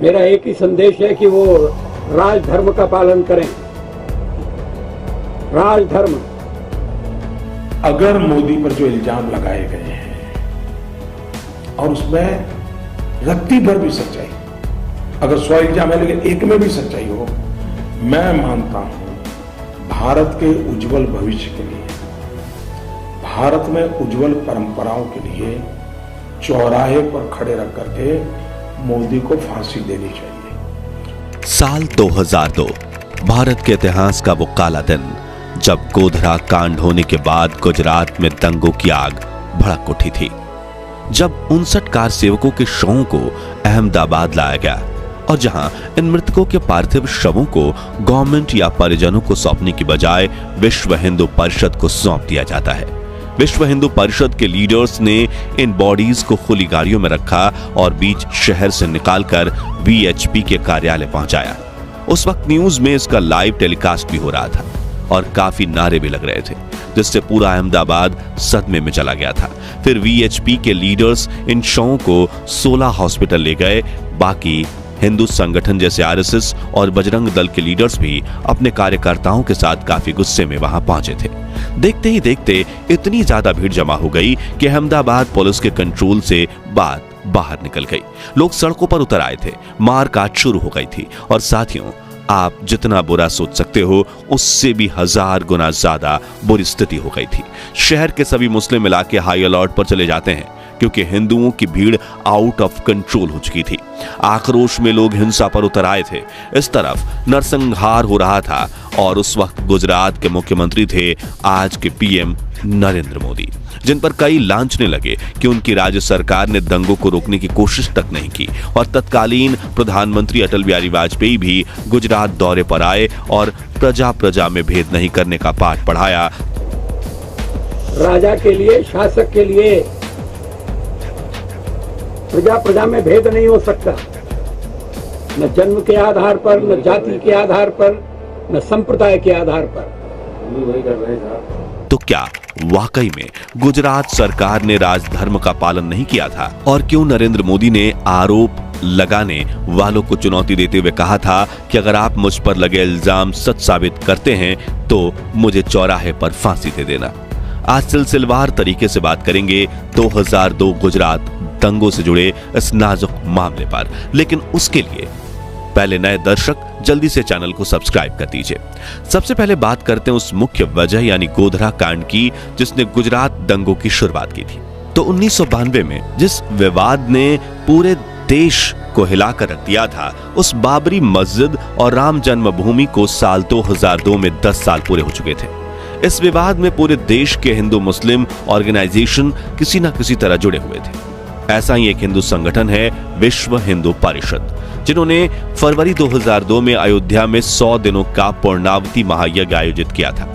मेरा एक ही संदेश है कि वो राजधर्म का पालन करें। राजधर्म। अगर मोदी पर जो इल्जाम लगाए गए हैं और उसमें रत्ती भर भी सच्चाई, अगर 100 इल्जाम है लेकिन एक में भी सच्चाई हो, मैं मानता हूं भारत के उज्जवल भविष्य के लिए, भारत में उज्जवल परंपराओं के लिए चौराहे पर खड़े रख करके मोदी को फांसी देनी चाहिए। साल 2002 भारत के इतिहास का वो काला दिन जब गोधरा कांड होने के बाद गुजरात में दंगों की आग भड़क उठी थी। जब 59 कार सेवकों के शवों को अहमदाबाद लाया गया और जहां इन मृतकों के पार्थिव शवों को गवर्नमेंट या परिजनों को सौंपने की बजाय विश्व हिंदू परिषद को सौंप दिया जाता है। विश्व हिंदू परिषद के लीडर्स ने इन बॉडीज को खुली गाड़ियों में रखा और बीच शहर से निकालकर वीएचपी के कार्यालय पहुंचाया। उस वक्त न्यूज में इसका लाइव टेलीकास्ट भी हो रहा था और काफी नारे भी लग रहे थे, जिससे पूरा अहमदाबाद सदमे में चला गया था। फिर वीएचपी के लीडर्स इन शवों को 16 हॉस्पिटल ले गए। बाकी हिंदू संगठन जैसे आरएसएस और बजरंग दल के लीडर्स भी अपने कार्यकर्ताओं के साथ काफी गुस्से में वहां पहुंचे थे। देखते ही देखते इतनी ज्यादा भीड़ जमा हो गई कि अहमदाबाद पुलिस के कंट्रोल से बात बाहर निकल गई। लोग सड़कों पर उतर आए थे, मारकाट शुरू हो गई थी और साथियों, आप जितना बुरा सोच सकते हो उससे भी 1000 गुना ज्यादा बुरी स्थिति हो गई थी। शहर के सभी मुस्लिम इलाके हाई अलर्ट पर चले जाते हैं क्योंकि हिंदुओं की भीड़ आउट ऑफ कंट्रोल हो चुकी थी। आक्रोश में लोग हिंसा पर उतर आए थे। इस तरफ नरसंहार हो रहा था और उस वक्त गुजरात के मुख्यमंत्री थे आज के पीएम नरेंद्र मोदी, जिन पर कई लांछने लगे कि उनकी राज्य सरकार ने दंगों को रोकने की कोशिश तक नहीं की। और तत्कालीन प्रधानमंत्री अटल बिहारी वाजपेयी भी गुजरात दौरे पर आए और प्रजा प्रजा में भेद नहीं करने का पाठ पढ़ाया। राजा के लिए, शासक के लिए प्रजा प्रजा में भेद नहीं हो सकता, न जन्म के आधार पर, न जाति के आधार पर, न संप्रदाय के आधार पर। तो क्या वाकई में गुजरात सरकार ने राजधर्म का पालन नहीं किया था? और क्यों नरेंद्र मोदी ने आरोप लगाने वालों को चुनौती देते हुए कहा था कि अगर आप मुझ पर लगे इल्जाम सच साबित करते हैं तो मुझे चौराहे पर फांसी दे देना? आज सिलसिलेवार तरीके से बात करेंगे 2002 गुजरात दंगों से जुड़े इस नाजुक मामले पर, लेकिन उसके लिए पहले नए दर्शक जल्दी से चैनल को सब्सक्राइब कर दीजिए। सबसे पहले बात करते हैं उस मुख्य वजह यानी गोधरा कांड की जिसने गुजरात दंगों की शुरुआत की थी। तो 1992 में जिस विवाद ने पूरे देश को हिलाकर रख दिया था, उस बाबरी मस्जिद और राम जन्मभूमि को साल 2002 में 10 साल पूरे हो चुके थे। इस विवाद में पूरे देश के हिंदू मुस्लिम ऑर्गेनाइजेशन किसी न किसी तरह जुड़े हुए थे। ऐसा ही एक हिंदू संगठन है विश्व हिंदू परिषद, जिन्होंने फरवरी 2002 में अयोध्या में 100 दिनों का पूर्णावती महायज्ञ आयोजित किया था।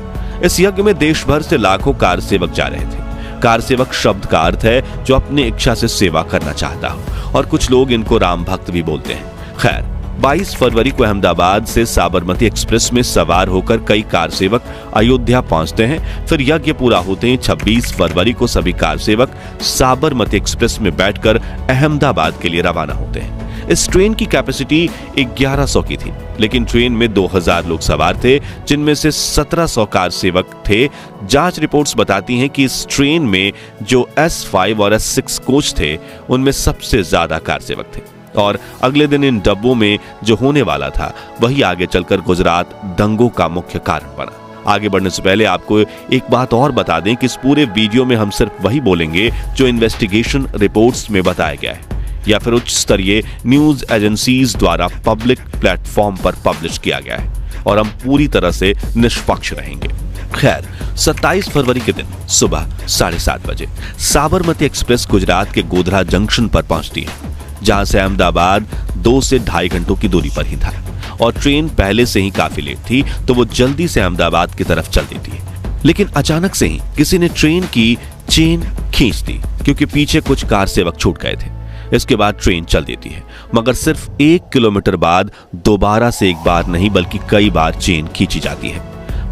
इस यज्ञ में देश भर से लाखों कार सेवक जा रहे थे। कार सेवक शब्द का अर्थ है जो अपनी इच्छा से सेवा करना चाहता हो, और कुछ लोग इनको राम भक्त भी बोलते हैं। खैर, 22 फरवरी को अहमदाबाद से साबरमती एक्सप्रेस में सवार होकर कई कार सेवक अयोध्या पहुंचते हैं। फिर यज्ञ पूरा होते ही 26 फरवरी को सभी कार सेवक साबरमती एक्सप्रेस में बैठकर अहमदाबाद के लिए रवाना होते हैं। इस ट्रेन की कैपेसिटी 1100 की थी, लेकिन ट्रेन में 2000 लोग सवार थे, जिनमें से 1700 कार सेवक थे। जांच रिपोर्ट्स बताती हैं कि इस ट्रेन में जो S5 और S6 कोच थे, उनमें सबसे ज्यादा कार सेवक थे। और अगले दिन इन डब्बों में जो होने वाला था वही आगे चलकर गुजरात दंगों का मुख्य कारण बना। आगे बढ़ने से पहले आपको एक बात और बता दें कि इस पूरे वीडियो में हम सिर्फ वही बोलेंगे जो इन्वेस्टिगेशन रिपोर्ट्स में बताया गया है या फिर उच्च स्तरीय न्यूज एजेंसीज द्वारा पब्लिक प्लेटफॉर्म पर पब्लिश किया गया है, और हम पूरी तरह से निष्पक्ष रहेंगे। खैर, 27 फरवरी के दिन सुबह 7:30 बजे साबरमती एक्सप्रेस गुजरात के गोधरा जंक्शन पर पहुंचती है, जहां से अहमदाबाद 2 से 2.5 घंटों की दूरी पर ही था। और ट्रेन पहले से ही काफी लेट थी, तो वो जल्दी से अहमदाबाद की तरफ चल देती है। लेकिन अचानक से ही किसी ने ट्रेन की चेन खींच दी, क्योंकि पीछे कुछ कार सेवक छूट गए थे। इसके बाद ट्रेन चल देती है, मगर सिर्फ 1 किलोमीटर बाद दोबारा से एक बार नहीं बल्कि कई बार चेन खींची जाती है,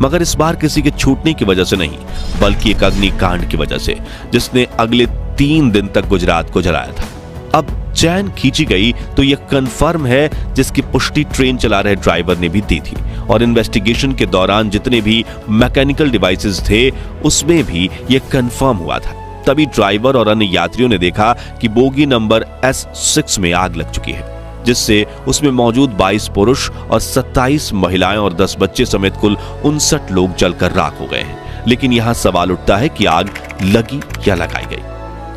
मगर इस बार किसी के छूटने की वजह से नहीं, बल्कि एक अग्निकांड की वजह से, जिसने अगले 3 दिन तक गुजरात को जलाया था। अब चैन खींची गई तो यह कंफर्म है, जिसकी पुष्टि ट्रेन चला रहे ड्राइवर ने भी दी थी। और इन्वेस्टिगेशन के दौरान जितने भी मैकेनिकल डिवाइसेस थे उसमें भी यह कंफर्म हुआ था। तभी ड्राइवर और अन्य यात्रियों ने देखा कि बोगी नंबर S6 में आग लग चुकी है, जिससे उसमें मौजूद 22 पुरुष और 27 महिलाएं और 10 बच्चे समेत कुल 59 लोग जलकर राख हो गए हैं। लेकिन यहां सवाल उठता है कि आग लगी या लगाई गई,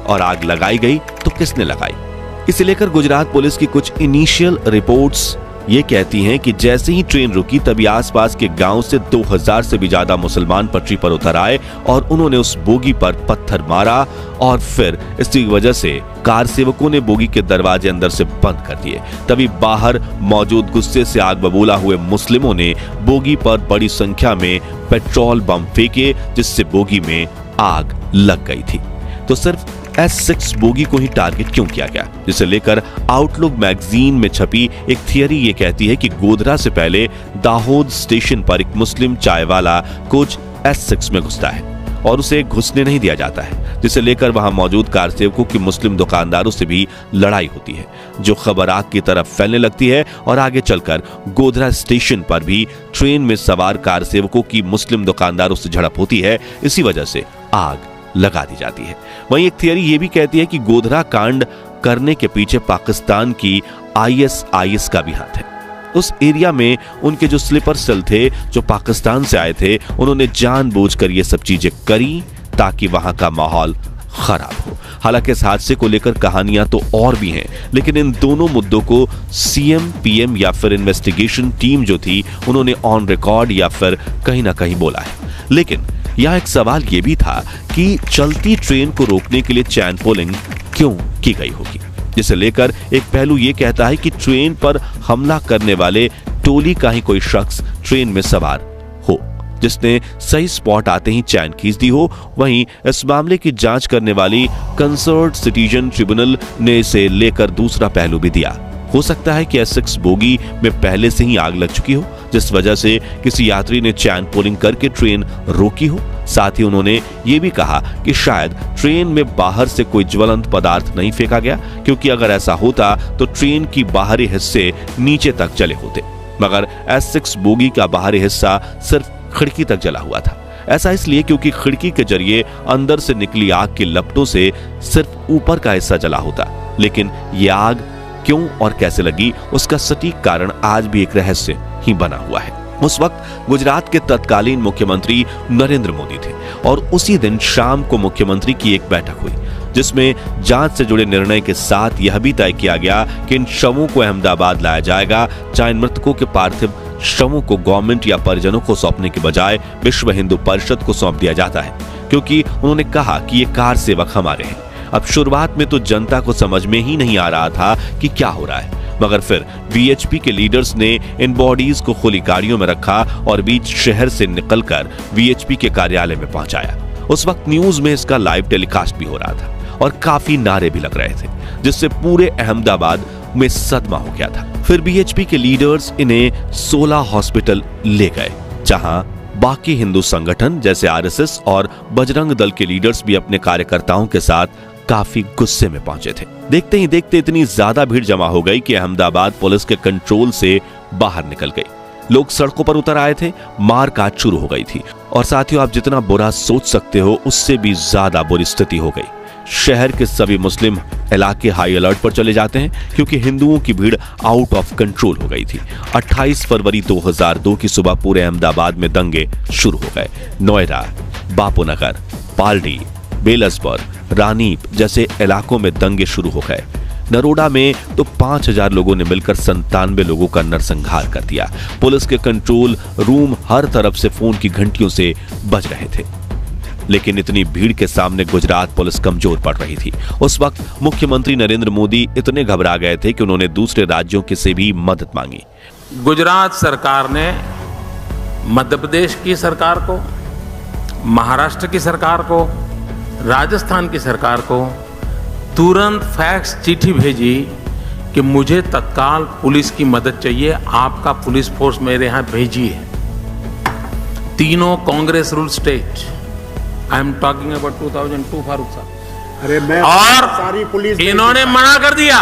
और आग लगाई गई तो किसने लगाई। इसे लेकर गुजरात पुलिस की कुछ इनिशियल रिपोर्ट्स ये कहती हैं कि जैसे ही ट्रेन रुकी तभी आसपास के गांव से 2000 से भी ज्यादा मुसलमान पटरी पर उतर आए और उन्होंने उस बोगी पर पत्थर मारा, और फिर इसी वजह से कार सेवकों ने बोगी के दरवाजे अंदर से बंद कर दिए। तभी बाहर मौजूद गुस्से से आग बबूला हुए मुस्लिमों ने बोगी पर बड़ी संख्या में पेट्रोल बम फेंके, जिससे बोगी में आग लग गई थी। तो सिर्फ S6 बोगी को ही टारगेट क्यों किया गया, जिसे लेकर आउटलुक मैगजीन में छपी एक थियरी ये कहती है कि गोधरा से पहले दाहोद स्टेशन पर एक मुस्लिम चाय वाला कोच S6 में घुसता है और उसे घुसने नहीं दिया जाता है, जिसे लेकर वहां मौजूद कार सेवकों की मुस्लिम दुकानदारों से भी लड़ाई होती है, जो खबर आग की तरफ फैलने लगती है और आगे चलकर गोधरा स्टेशन पर भी ट्रेन में सवार कार सेवकों की मुस्लिम दुकानदारों से झड़प होती है। इसी वजह से आग लगा दी जाती है। वहीं एक थियरी ये भी कहती है कि गोधरा कांड करने के पीछे पाकिस्तान की ISIS का भी हाथ है। उस एरिया में उनके जो स्लीपर सेल थे जो पाकिस्तान से आए थे, उन्होंने जानबूझकर ये सब चीजें करी ताकि वहां का माहौल खराब हो। हालांकि इस हादसे को लेकर कहानियां तो और भी हैं, लेकिन इन दोनों मुद्दों को CM PM या फिर इन्वेस्टिगेशन टीम जो थी उन्होंने ऑन रिकॉर्ड या फिर कहीं ना कहीं बोला है। लेकिन यहां एक सवाल यह भी था कि चलती ट्रेन को रोकने के लिए चैन पोलिंग क्यों की गई होगी, जिसे लेकर एक पहलू यह कहता है कि ट्रेन पर हमला करने वाले टोली का ही कोई शख्स ट्रेन में सवार हो, जिसने सही स्पॉट आते ही चैन खींच दी हो। वहीं इस मामले की जांच करने वाली कंसर्न सिटीजन ट्रिब्यूनल ने इसे लेकर दूसरा पहलू भी दिया। हो सकता है कि S6 बोगी में पहले से ही आग लग चुकी हो, जिस वजह से किसी यात्री ने चैन पोलिंग करके ट्रेन रोकी हो। साथ ही उन्होंने ये भी कहा कि शायद ट्रेन में बाहर से कोई ज्वलंत पदार्थ नहीं फेंका गया, क्योंकि अगर ऐसा होता तो ट्रेन की बाहरी हिस्से नीचे तक जले होते, मगर S6 बोगी का बाहरी हिस्सा सिर्फ खिड़की तक जला हुआ था। ऐसा इसलिए क्योंकि खिड़की के जरिए अंदर से निकली आग की लपटों से सिर्फ ऊपर का हिस्सा जला होता। लेकिन यह आग क्यों और कैसे लगी, उसका सटीक कारण आज भी एक रहस्य ही बना हुआ है। उस वक्त गुजरात के तत्कालीन मुख्यमंत्री नरेंद्र मोदी थे और उसी दिन शाम को मुख्यमंत्री की एक बैठक हुई, जिसमें जांच से जुड़े निर्णय के साथ यह भी तय किया गया कि इन शवों को अहमदाबाद लाया जाएगा, चाहे मृतकों के पार्थिव शवों को गवर्नमेंट या परिजनों को सौंपने के बजाय विश्व हिंदू परिषद को सौंप दिया जाता है, क्योंकि उन्होंने कहा कि ये कार सेवक हमारे हैं। अब शुरुआत में तो जनता को समझ में ही नहीं आ रहा था कि क्या हो रहा है, मगर फिर VHP के लीडर्स ने इन बॉडीज को खुली गाड़ियों में रखा और बीच शहर से निकलकर VHP के कार्यालय में पहुंचाया। उस वक्त न्यूज में इसका लाइव टेलीकास्ट भी हो रहा था और काफी नारे भी लग रहे थे, जिससे पूरे अहमदाबाद में सदमा हो गया था। फिर VHP के लीडर्स इन्हें 16 हॉस्पिटल ले गए, जहां बाकी हिंदू संगठन जैसे RSS और बजरंग दल के लीडर्स भी अपने कार्यकर्ताओं के साथ काफी गुस्से में पहुंचे थे। देखते ही देखते इतनी ज्यादा भीड़ जमा हो गई कि अहमदाबाद पुलिस के कंट्रोल से बाहर निकल गई। लोग सड़कों पर उतर आए थे, मार काट शुरू हो गई थी और साथियों आप जितना बुरा सोच सकते हो उससे भी ज्यादा बुरी स्थिति हो गई। शहर के सभी मुस्लिम इलाके हाई अलर्ट पर चले जाते हैं, क्योंकि हिंदुओं की भीड़ आउट ऑफ कंट्रोल हो गई थी। 28 फरवरी 2002 की सुबह पूरे अहमदाबाद में दंगे शुरू हो गए। नोएडा, बापूनगर, पालड़ी, बेलसपुर, रानीप जैसे इलाकों में दंगे शुरू हो गए। नरोडा में तो 5000 लोगों ने मिलकर 97 लोगों का नरसंहार कर दिया। पुलिस के कंट्रोल रूम हर तरफ से फोन की घंटियों से बज रहे थे, लेकिन इतनी भीड़ के सामने गुजरात पुलिस कमजोर पड़ रही थी। उस वक्त मुख्यमंत्री नरेंद्र मोदी इतने घबरा गए थे कि उन्होंने दूसरे राज्यों की से भी मदद मांगी। गुजरात सरकार ने मध्य प्रदेश की सरकार को, महाराष्ट्र की सरकार को, राजस्थान की सरकार को तुरंत फैक्स चिट्ठी भेजी कि मुझे तत्काल पुलिस की मदद चाहिए, आपका पुलिस फोर्स मेरे यहां भेजिए। तीनों Congress rule state, I am talking about 2002 Farooq साहब, अरे मैं और सारी पुलिस इन्होंने मना कर दिया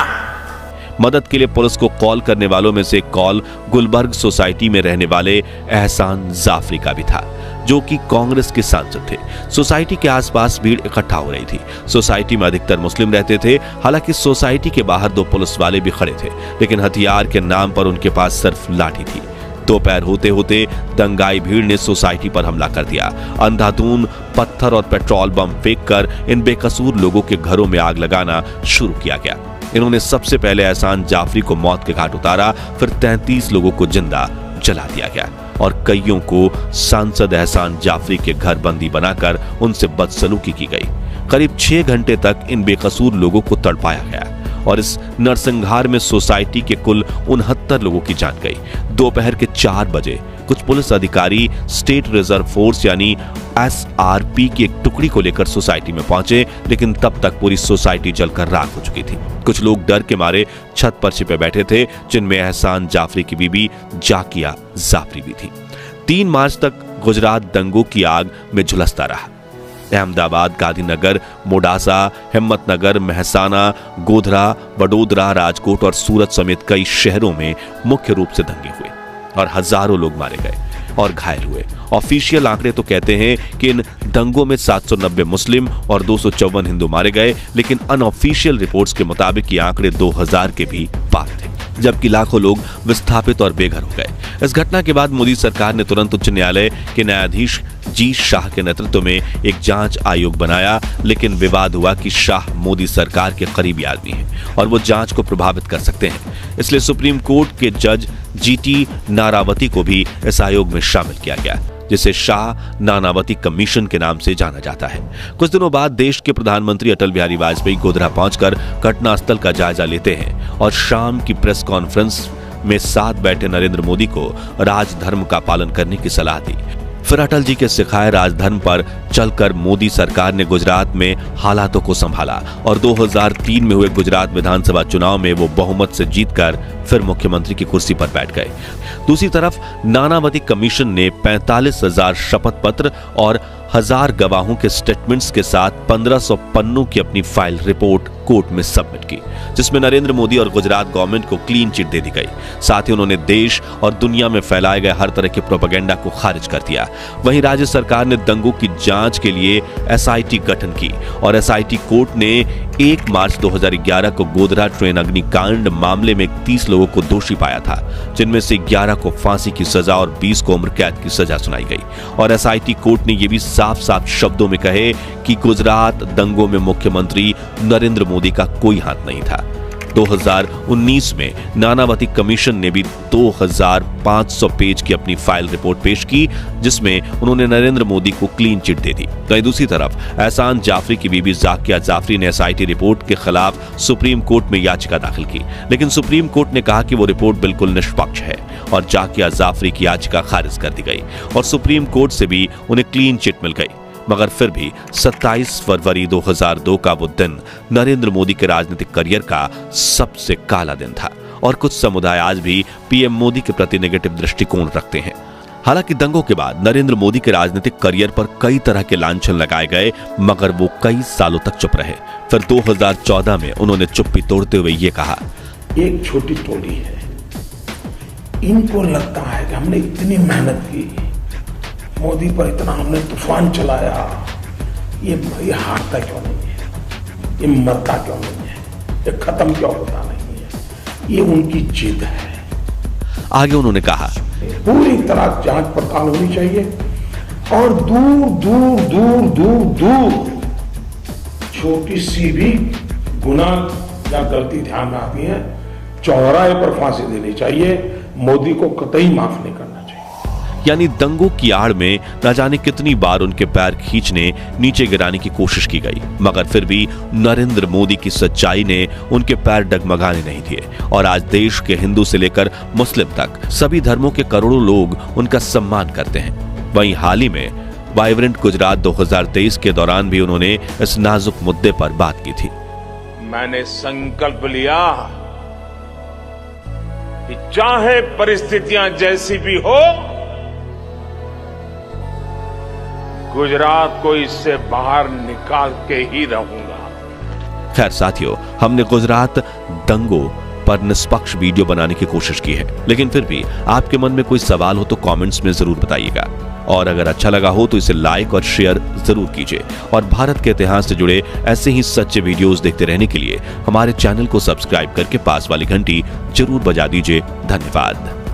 मदद के लिए पुलिस को कॉल करने वालों में से एक कॉल गुलबर्ग सोसाइटी में रहने वाले एहसान जाफरी का भी था, जो कि कांग्रेस के सांसद थे। सोसाइटी के आसपास भीड़ इकट्ठा हो रही थी। सोसाइटी में अधिकतर मुस्लिम रहते थे। हालांकि सोसाइटी के बाहर 2 पुलिस वाले भी खड़े थे, लेकिन हथियार के नाम पर उनके पास सिर्फ लाठी थी। दोपहर होते होते दंगाई भीड़ ने सोसाइटी पर हमला कर दिया। अंधाधुंध पत्थर और पेट्रोल बम फेंककर इन बेकसूर लोगों के घरों में आग लगाना शुरू किया गया। इन्होंने सबसे पहले एहसान जाफरी को मौत के घाट उतारा, फिर 33 लोगों को जिंदा जला दिया गया और कईयों को सांसद एहसान जाफरी के घर बंदी बनाकर उनसे बदसलूकी की गई। करीब 6 घंटे तक इन बेकसूर लोगों को तड़पाया गया और इस नरसंहार में सोसाइटी के कुल 69 लोगों की जान गई। दोपहर के 4 बजे कुछ पुलिस अधिकारी स्टेट रिजर्व फोर्स यानी SRP की एक टुकड़ी को लेकर सोसाइटी में पहुंचे, लेकिन तब तक पूरी सोसाइटी जलकर राख हो चुकी थी। कुछ लोग डर के मारे छत पर छिपे बैठे थे, जिनमें एहसान जाफरी की बीबी जाकिया जाफरी भी थी। 3 मार्च तक गुजरात दंगों की आग में झुलसता रहा। अहमदाबाद, गांधीनगर, मोडासा, हिम्मतनगर, महसाना, गोधरा, वडोदरा, राजकोट और सूरत समेत कई शहरों में मुख्य रूप से दंगे हुए और हजारों लोग मारे गए और घायल हुए। ऑफिशियल आंकड़े तो कहते हैं कि इन दंगों में 790 मुस्लिम और 254 हिंदू मारे गए, लेकिन अनऑफिशियल रिपोर्ट्स के मुताबिक ये आंकड़े 2000 के भी पार थे, जबकि लाखों लोग विस्थापित और बेघर हो गए। इस घटना के बाद मोदी सरकार ने तुरंत उच्च न्यायालय के न्यायाधीश जी शाह के नेतृत्व में एक जांच आयोग बनाया, लेकिन विवाद हुआ कि शाह मोदी सरकार के करीबी आदमी हैं और वो जांच को प्रभावित कर सकते हैं। इसलिए सुप्रीम कोर्ट के जज GT नारावती को भी इस आयोग में शामिल किया गया, जिसे शाह नानावती कमीशन के नाम से जाना जाता है। कुछ दिनों बाद देश के प्रधानमंत्री अटल बिहारी वाजपेयी गोधरा पहुंचकर घटनास्थल का जायजा लेते हैं और शाम की प्रेस कॉन्फ्रेंस में साथ बैठे नरेंद्र मोदी को राजधर्म का पालन करने की सलाह दी। फिर अटल जी के सिखाए राजधर्म पर चलकर मोदी सरकार ने गुजरात में हालातों को संभाला और 2003 में हुए गुजरात विधानसभा चुनाव में वो बहुमत से जीतकर फिर मुख्यमंत्री की कुर्सी पर बैठ गए। दूसरी तरफ नानावती कमीशन ने 45,000 शपथ पत्र और 1000 गवाहों के स्टेटमेंट्स के साथ 1500 पन्नों की अपनी फाइल रिपोर्ट कोर्ट में सबमिट की, जिसमें नरेंद्र मोदी और गुजरात गवर्नमेंट को क्लीन चिट दे दी गई। साथ ही उन्होंने देश और दुनिया में फैलाए गए हर तरह के प्रोपेगेंडा को खारिज कर दिया। वहीं राज्य सरकार ने दंगों की जांच के लिए SIT गठन की और SIT कोर्ट ने 1 मार्च 2011 को गोधरा ट्रेन अग्निकांड मामले में 30 लोगों को दोषी पाया था, जिनमें से 11 को फांसी की सजा और 20 को उम्र कैद की सजा सुनाई गई। और SIT कोर्ट ने यह भी साफ साफ शब्दों में कहे कि गुजरात दंगों में मुख्यमंत्री नरेंद्र मोदी का कोई हाथ नहीं था। 2019 में नानावती कमीशन ने भी 2500 पेज की अपनी फाइल रिपोर्ट पेश की, जिसमें उन्होंने नरेंद्र मोदी को क्लीन चिट दे दी। वहीं दूसरी तरफ एहसान जाफरी की बीबी जाकिया जाफरी ने SIT रिपोर्ट के खिलाफ सुप्रीम कोर्ट में याचिका दाखिल की, लेकिन सुप्रीम कोर्ट ने कहा कि वो रिपोर्ट बिल्कुल निष्पक्ष है और जाकिया जाफरी की याचिका खारिज कर दी गई और सुप्रीम कोर्ट से भी उन्हें क्लीन चिट मिल गई। मगर फिर भी 27 फरवरी 2002 का वो दिन नरेंद्र मोदी के राजनीतिक करियर का सबसे काला दिन था और कुछ समुदाय आज भी PM मोदी के प्रति नेगेटिव दृष्टिकोण रखते हैं। हालांकि दंगों के बाद नरेंद्र मोदी के राजनीतिक करियर पर कई तरह के लांछन लगाए गए, मगर वो कई सालों तक चुप रहे। फिर 2014 में उन्होंने चुप्पी तोड़ते हुए ये कहा, एक छोटी टोली है, इनको लगता है कि हमने इतनी मेहनत की, मोदी पर इतना हमने तूफान चलाया, ये हारता क्यों नहीं है, ये मरता क्यों नहीं है, ये खत्म क्यों होता नहीं है, ये उनकी जिद है। आगे उन्होंने कहा, पूरी तरह जांच पड़ताल होनी चाहिए और दूर दूर दूर दूर दूर छोटी सी भी गुनाह या गलती ध्यान में आती है, चौराहे पर फांसी देनी चाहिए, मोदी को कतई माफ नहीं करना चाहिए। यानी दंगों की आड़ में न जाने कितनी बार उनके पैर खींचने, नीचे गिराने की कोशिश की गई, मगर फिर भी नरेंद्र मोदी की सच्चाई ने उनके पैर डगमगाने नहीं दिए और आज देश के हिंदू से लेकर मुस्लिम तक सभी धर्मों के करोड़ों लोग उनका सम्मान करते हैं। वहीं हाल ही में वाइब्रेंट गुजरात 2023 के दौरान भी उन्होंने इस नाजुक मुद्दे पर बात की थी। मैंने संकल्प लिया कि चाहे परिस्थितियां जैसी भी हो, गुजरात को इससे बाहर निकाल के ही रहूंगा। खैर साथियों, हमने गुजरात दंगों पर निष्पक्ष वीडियो बनाने की कोशिश की है। लेकिन फिर भी आपके मन में कोई सवाल हो तो कमेंट्स में जरूर बताइएगा, और अगर अच्छा लगा हो तो इसे लाइक और शेयर जरूर कीजिए। और भारत के इतिहास से जुड़े ऐसे ही सच्चे वीडियोस देखते रहने के लिए हमारे चैनल को सब्सक्राइब करके पास वाली घंटी जरूर बजा दीजिए। धन्यवाद।